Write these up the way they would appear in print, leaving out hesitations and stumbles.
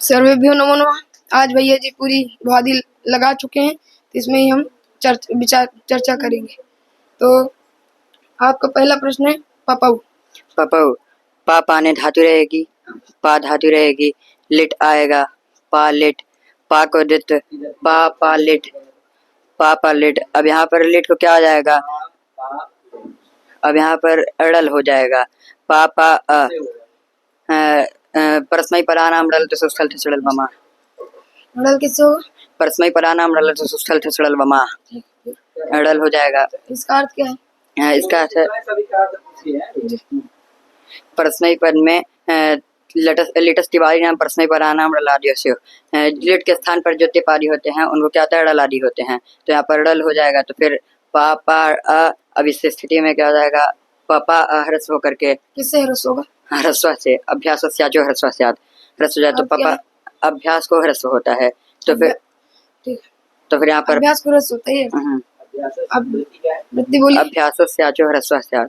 सर्वेभ्यो नमो नमः। आज भैया जी पूरी बुआदी लगा चुके हैं, तो इसमें ही हम चर्चा करेंगे। तो आपका पहला प्रश्न है पपऊ। पपऊ पा पाने धातु रहेगी, पा धातु रहेगी, लिट आएगा, पा लिट, पा को दित, पा लिट, पा लिट। अब यहाँ पर लिट को क्या हो जाएगा, अब यहाँ पर अड़ल हो जाएगा, पा परस्मै परानाम रल तो सुस्थल थसड़ल बमा। अड़ल किससे होगा? परस्मै परानाम रल तो सुस्थल थसड़ल बमा, अड़ल हो जाएगा। इसका अर्थ क्या है? इसका अर्थ है परस्मै पद में लिटस तिवारी नाम परस्मै परानाम रलादियों, लिट के स्थान पर जो तिपारी होते हैं उनको क्या होता है, रलादी होते हैं। तो यहाँ पर रल हो जाएगा। तो फिर पा अब इस स्थिति में क्या हो जाएगा, पापा ह्रस्व होकर के, किससे ह्रस्व होगा? ह्रस्व से, अभ्यास जो ह्रस्व से ह्रस्व हो जाए तो पापा अभ्यास को ह्रस्व होता है। तो फिर यहाँ पर अभ्यास को ह्रस्व होता है। अब वृत्ति बोली, अभ्यास जो ह्रस्व से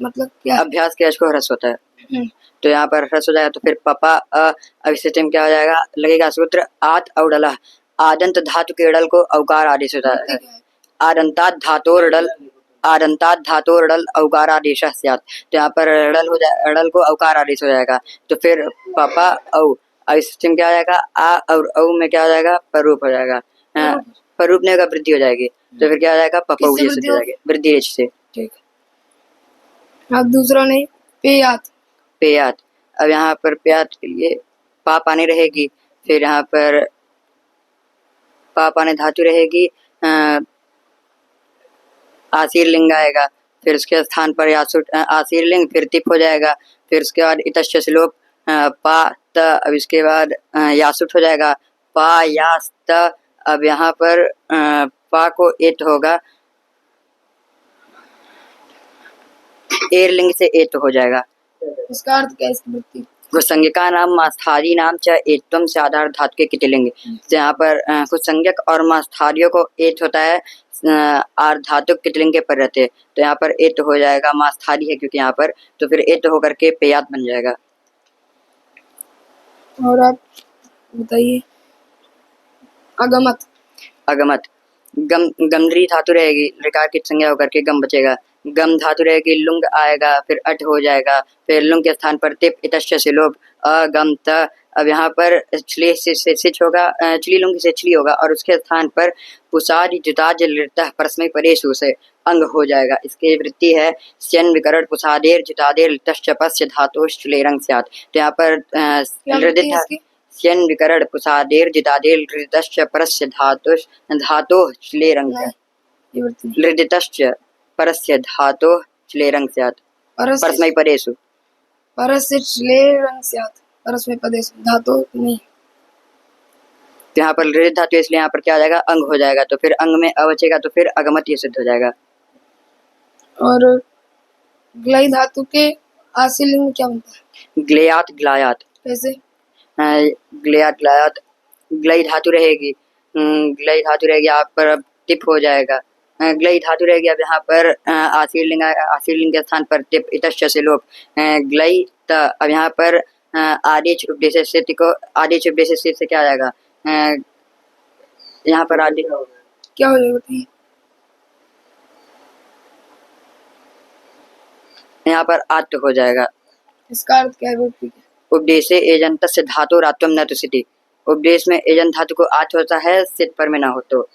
मतलब क्या? अभ्यास के को ह्रस्व होता है। तो यहाँ पर ह्रस्व हो जाएगा। तो फिर पापा अब इस स्थिति में क्या हो जाएगा, लगेगा सूत्र आत औडला, आदंत धातु के अड़ल को अवकार आदेश होता है। आदंतात धातोरडल, आदंतात धातोरडल अवकार आदेश स्यात्। तो यहाँ पर अड़ल हो जाए, अड़ल को अवकार आदेश हो जाएगा। तो फिर पापा औ, अब इस स्थिति में क्या हो जाएगा, आ और औ में क्या हो जाएगा, परूप हो जाएगा। परूप ने का वृद्धि हो जाएगी। तो फिर क्या हो जाएगा, पपऊ से हो जाएगी, वृद्धि रेच से। ठीक। अब दूसरा नहीं, पेयात। पेयात, अब यहाँ पर पेयात के लिए पा पाने रहेगी, फिर यहाँ पर पा पाने धातु रहेगी, आसीर लिंग आएगा, फिर उसके स्थान पर यासुट आसीर लिंग, फिर तिप हो जाएगा। फिर उसके बाद इतश्च श्लोक पा त, अब इसके बाद यासुट हो जाएगा, पा यास त। अब यहाँ पर पा को एत होगा, एर लिंग से एत हो जाएगा। इसका अर्थ क्या है इसकी वृत्ति? कुसंज्ञका नाम मास्थारी नाम च एत्वम से आधार धातु के कितलिंग। यहाँ पर कुसंज्ञक और मास्थारियों को एत होता है, आर धातु कितलिंग के पर रहते। तो यहाँ पर एत हो जाएगा, मास्थारी है क्योंकि यहाँ पर, तो फिर एत होकर के पेयात बन जाएगा। और आप बताइए अगमत। अगमत गमरी धातु रहेगी, ऋकार की संज्ञा होकर के गम बचेगा। गम धातु रहेगी, लुंग आएगा, फिर अट हो जाएगा, फिर लुंग के स्थान पर तिप इतश्च से लोभ अगम त। अब यहाँ पर चली से सिच होगा, चली लुंग से चली होगा, और उसके स्थान पर पुसाद जुताज लृतः परस्मै परेशु से अंग हो जाएगा। इसकी वृत्ति है स्यन विकरण पुसादेर जुतादेर लितश्च पस्य धातोश्च चलेरंग स्यात्। तो यहाँ पर स्यन विकरण पुसादेर जुतादेर लितश्च परस्य धातोः चलेरंग लितश्च परस्य धातोः चलेरंग स्यात्। परस्मै पदेषु, परस्य चलेरंग स्यात्, परस्मै पदेषु धातु नहीं। तो यहाँ पर लृ धातु, इसलिए यहाँ पर क्या आ जाएगा, अंग हो जाएगा। तो फिर अंग में अवचेगा, तो फिर अगमत ये सिद्ध हो जाएगा। और ग्लाई धातु के आशीलिंग में क्या बनता है? ग्लेयात ग्लायात। कैसे? ग्लेयात ग्लायात, ग्लाई धातु रहेगी, ग्लाई धातु रहेगी, यहाँ पर अब टिप हो जाएगा। ग्लाई धातु रहेगी, अब यहाँ पर आशीलिंग के स्थान पर टिप इतश्च से लोप ग्लाई त। अब यहाँ पर आदेश उपदेश स्थिति को, आदेश उपदेश स्थिति से क्या आ जाएगा, यहाँ पर आदेश क्या हो जाएगा, यहाँ पर आत्म हो जाएगा। इसका अर्थ क्या है? उपदेश एजंत से धातु रात्वम न तो सिद्धि, उपदेश में एजंत धातु को आत होता है, सिद्ध पर में ना हो तो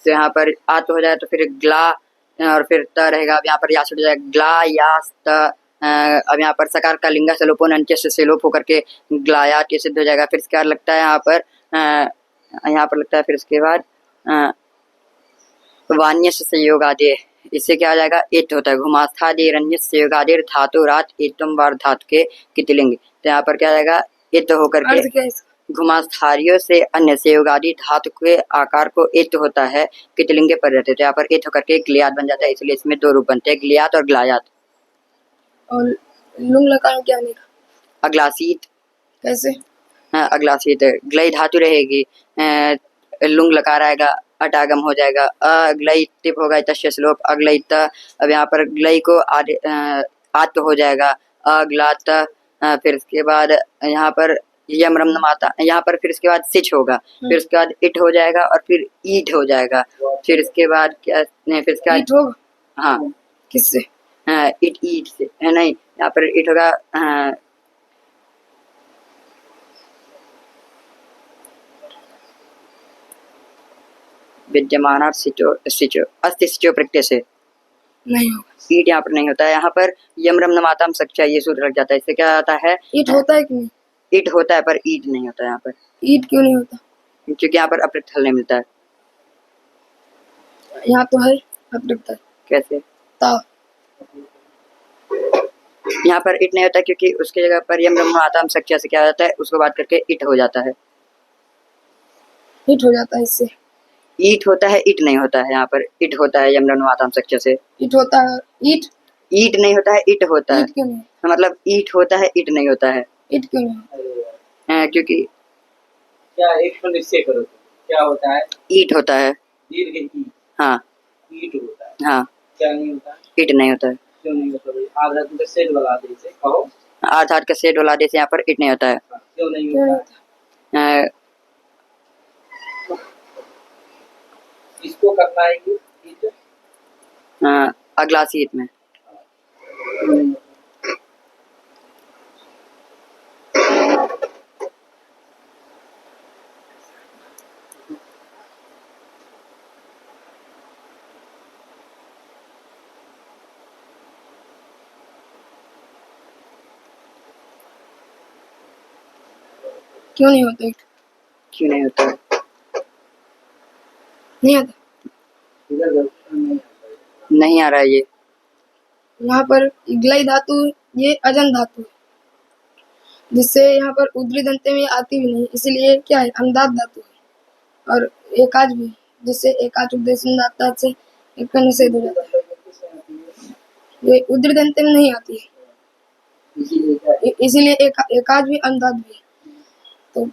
यहाँ पर आत हो जाए। तो फिर ग्ला और फिर त रहेगा, अब यहाँ पर यास हो जाएगा, ग्ला यास त। अब यहाँ पर सकार का लिंगा से लोपोन अंत्य से लोप होकर के ग्लायात ये सिद्ध हो जाएगा। फिर क्या लगता है यहाँ पर लगता है, फिर उसके बाद वान्य से संयोग आदि, इससे क्या आ जाएगा, एत होता है। घुमास्थादेर अन्य संयोगादेर धातु रात एतम वार धातु के कितलिंग। तो यहाँ पर क्या आ जाएगा, एत होकर के घुमास्थारियों से अन्य संयोगादि धातु के आकार को एत होता है, कितलिंग के पर रहते। तो यहाँ पर एत होकर के ग्लियात बन जाता है, इसलिए इसमें दो रूप बनते हैं, ग्लियात और ग्लायात। और लुंग लकार क्या निकला? अग्लासीत। कैसे? अग्लासीत, ग्लई धातु रहेगी, लुंग लकार आएगा, अटागम हो जाएगा, अग्लई टिप होगा, इतश्च श्लोप अग्लई त। अब यहाँ पर ग्लई को आत हो जाएगा, अग्लात। फिर इसके बाद यहाँ पर यम रम माता, यहाँ पर फिर इसके बाद सिच होगा, फिर उसके बाद इट हो जाएगा और फिर ईट हो जाएगा, फिर इसके बाद क्या नहीं, फिर इसके बाद ईट होगा हाँ किससे? इट ईट से नहीं, यहाँ पर इट होगा विद्यमान सिचो सिचो अस्ति सिचो प्रत्यय से नहीं होगा। ईट यहाँ पर नहीं होता है, यहाँ पर यम रम नमातम सच चाहिए सूत्र लग जाता है, इससे क्या आता है ईट होता है कि नहीं? ईट होता है पर ईट नहीं होता है यहाँ पर, ईट क्यों नहीं होता? क्योंकि यहाँ पर अपृत हल नहीं मिलता है। यहाँ तो है अपृत। कैसे? ता यहाँ पर इट नहीं होता क्योंकि उसकी जगह पर यम रम नमातम सच से क्या होता है, उसको बात करके इट हो जाता है, ईट हो जाता है इससे। ईट होता है इट नहीं होता है, यहाँ पर इट होता है यम रम नमातम सच से। ईट होता है। ईट ईट नहीं होता है इट होता है, ईट क्यों नहीं? मतलब ईट होता है इट नहीं होता है, ईट क्यों नहीं? क्योंकि क्या एक तो निश्चय करो, क्या होता है? ईट होता है। दीर्घ ई हाँ ईट होता है, हाँ, क्या नहीं होता है? इट नहीं होता है। क्यों नहीं होता भाई? आधा तुम सेट लगा दे इसे, कहो आधार का सेट वाला जैसे यहाँ पर इट नहीं होता है। क्यों नहीं क्यों नहीं होता? होता? अ, इसको करना है कि ईट अगला सीट में क्यों नहीं होता ईट? क्यों नहीं होता है? नहीं आता। इधर नहीं आता है। नहीं आ रहा है ये। यहाँ पर इग्लाई धातु ये अजन धातु है, जिससे यहाँ पर उदरी दंते में आती भी नहीं, इसलिए क्या है अनुदात धातु है। और एकाज भी, जिससे एकाच उद्देश्य दाता से एक का निषेध हो जाता है। ये उदरी दंते में नहीं आती है, इसीलिए क्या है? इसीलिए एकाज भी अनुदात भी है। तो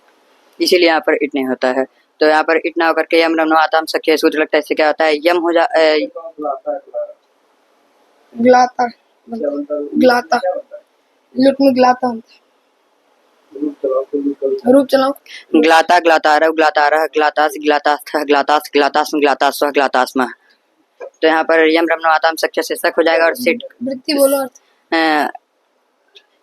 इसीलिए यहाँ पर इट नहीं होता है। तो यहाँ पर इट ना होकर के यम रम आताम सख्य सूत्र लगता है, इससे क्या होता है यम हो जा कौन आता है तुम्हारा? ग्लाता क्या बनता है? ग्लाता क्या बनता है? लुट में ग्लाता होता रूप चलाओ तो रूप करो। है। रूप चलाओ। ग्लाता ग्लातारह ग्लातारह ग्लातास ग्लातास्थ ग्लातास ग्लातास ग्लातास ग्लातास्म। तो यहाँ पर यम रम आताम सख्य से सक हो जाएगा और सिट वृत्ति बोलो अर्थ।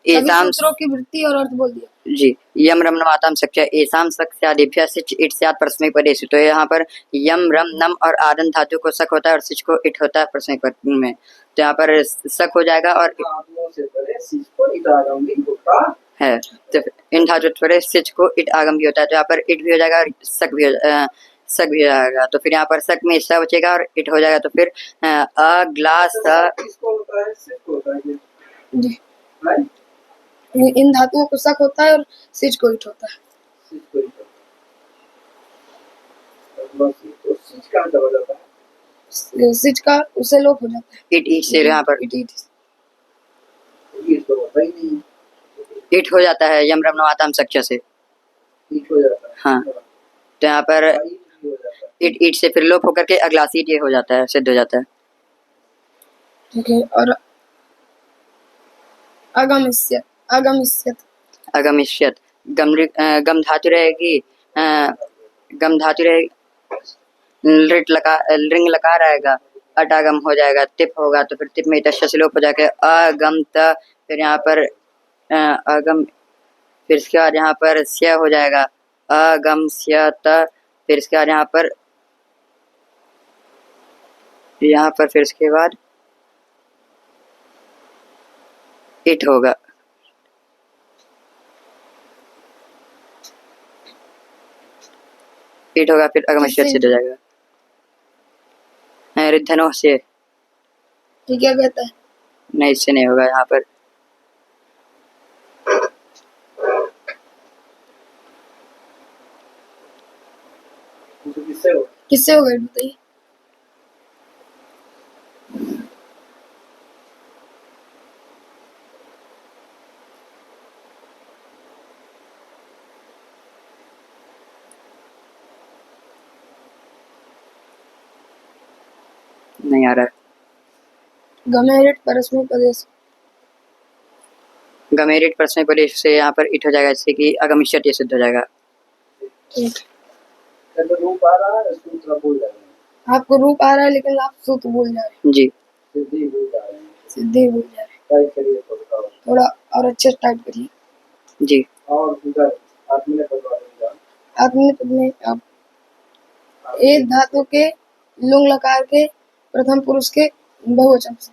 सभी एसाम सूत्रों की वृत्ति और अर्थ बोल दिया। जी यम रम नमाताम सख्य एसाम सक स्यादिभ्य सिच इट स्यात् परस्मै पदेषु। तो यहाँ पर यम रम नम और आदन धातु को सक होता है और सिच को इट होता है परस्मै पद में। तो यहाँ पर सक हो जाएगा और आदमों से पहले सीज को इट आगम भी होता है, तो इन धातु पर सिच को इट आगम भी होता है, तो यहाँ पर इट भी हो जाएगा और सक भी सक भी हो जाएगा। तो फिर यहाँ पर सक में स बचेगा और इट हो जाएगा, तो फिर अ ग्लास किसको होता है? सिज को होता है ये, जी, राइट? इन धातुओं को सक होता है और सिच को इट होता है। सिज को इट होता है। बस तो सिज कहाँ चला जाता है? सिच का उसे लोप हो जाता है। इट से यहाँ पर इट ये तो होता ही नहीं, इट हो जाता है यम रम नमाताम सख्य से। ईट हो जाता है। हाँ, तो यहाँ पर ईट भी हो जाता है। इट से फिर लोप होकर के अगला सीट ये हो जाता है, सिद्ध हो जाता है। ठीक है। और अगमिष्यत अगमिष्यत अगमिष्यत गम धातु रहेगी, गम धातु रहेगी, लिट लका लिंग लकार आएगा, अटागम हो जाएगा, तिप होगा, तो फिर तिप में तस्य से लोप हो जाके अगम त, फिर यहाँ पर अगम, फिर इसके बाद यहाँ पर स्य हो जाएगा अगम स्य त, फिर इसके बाद यहाँ पर फिर इसके बाद इट होगा, इट होगा, फिर अगमश्यत सिद्ध हो जाएगा। रिद्धनो से ये क्या कहता है? नहीं, इससे नहीं होगा यहाँ पर। तो किससे हो? किससे हो गए बताइए? नहीं आ रहा है। गमेरिट परस्मै पदेश गमेरिट प्रश्न पुलिस से यहाँ पर इट हो जाएगा, जैसे कि अगमिष्यति सिद्ध हो जाएगा। ठीक। तो रूप आ रहा है, सूत्र भूल जा रहे हैं। आपको रूप आ रहा है लेकिन आप सूत्र भूल जा रहे जी सिद्धि भूल जा रहे हैं। हैं, सिद्धि भूल जा रहे हैं। टाइप करिए तो बताओ। थोड़ा और अच्छे से टाइप करिए। जी। और उधर आदमी ने बता दिया। आत्मनिपद में आप ए धातु के लुंग लकार के प्रथम पुरुष के बहुवचन से,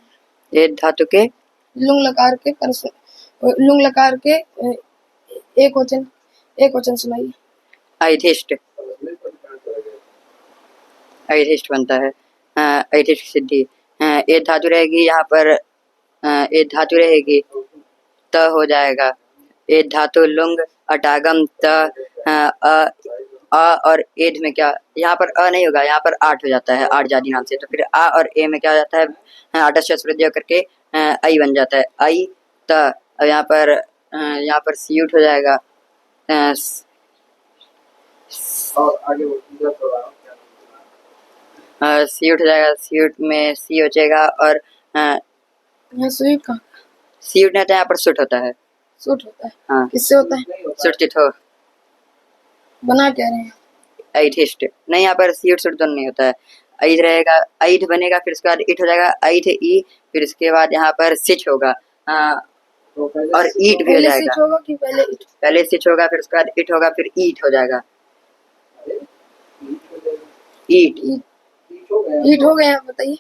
ए धातु के लुंग लकार के लुंग लकार के एक वचन सुनाइए। ऐधिष्ट, ऐधिष्ट बनता है। ऐधिष्ट सिद्धि। ए धातु रहेगी यहाँ पर, ए धातु रहेगी त हो जाएगा। ए धातु लुंग अटागम त अ और एध में क्या, यहाँ पर अ नहीं होगा, यहाँ पर आठ हो जाता है, आठ जाति नाम से। तो फिर आ और ए में क्या हो जाता है, आठस्य वृद्धि करके आई बन जाता है, आई त। अब यहाँ पर सीयूट हो जाएगा। और आगे वो दूसरा थोड़ा सीयूट हो जाएगा, सीयूट में सी हो जाएगा। और यहाँ स्वीट का सीयूट नहीं होता है, यहाँ पर सुट होता है। सूट होता है। हाँ, किससे होता है? नहीं होता सुट चिथो बना क्या रहे हैं? ऐधिष्ट नहीं, यहाँ पर सीयूट सुट दोनों नहीं होता है। ऐध रहेगा, ऐध बनेगा, फिर उसके बाद इट हो जाएगा, ऐध ई, फिर उसके बाद यहाँ पर सिच होगा। तो पहले और ईट भी हो पहले जाएगा। सिच होगा कि पहले इट? पहले सिच होगा, फिर उसके बाद इट होगा, फिर ईट हो जाएगा। ईट ईट हो गया, बताइए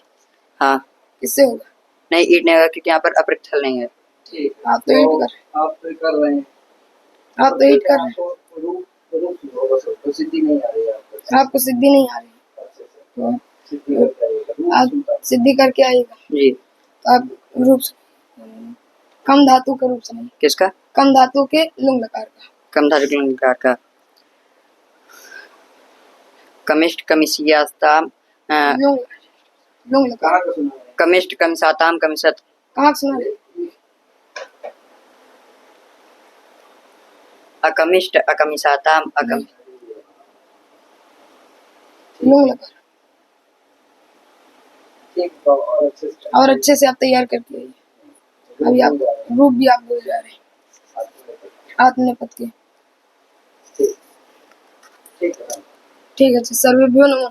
हाँ, किससे होगा? नहीं ईट नहीं होगा, क्योंकि यहाँ पर अप्रयुक्त हल नहीं है। ठीक आप तो ईट कर आप तो कर रहे हैं। आप तो ईट कर रहे हैं। आपको रूप होगा, तो सिद्धि नहीं आ रही है आपको। आपको सिद्धि नहीं आ रही अच्छे से तो सिद्धि करके आइएगा। रूप आप सुनता है। सिद्धि करके आइएगा। जी। तो आप रूप कम धातु का रूप सुनाइए। किसका? कम धातु के लुंग लकार का। कम धातु के लकार का। कमिष्ट कमिशियास्ताम लुंग लकार कहाँ का सुना है? कमिष्ट कमिसाताम कमिसत। कहाँ सुना है? अकमिष्ट अकमिसाताम अकम लुंग लकार। ठीक, तो और अच्छे से आप तैयार करके आइए। अभी आप रूप भी आप भूल जा रहे हैं आत्मनेपद के। ठीक है। ठीक है, सर्वेभ्यो नमः।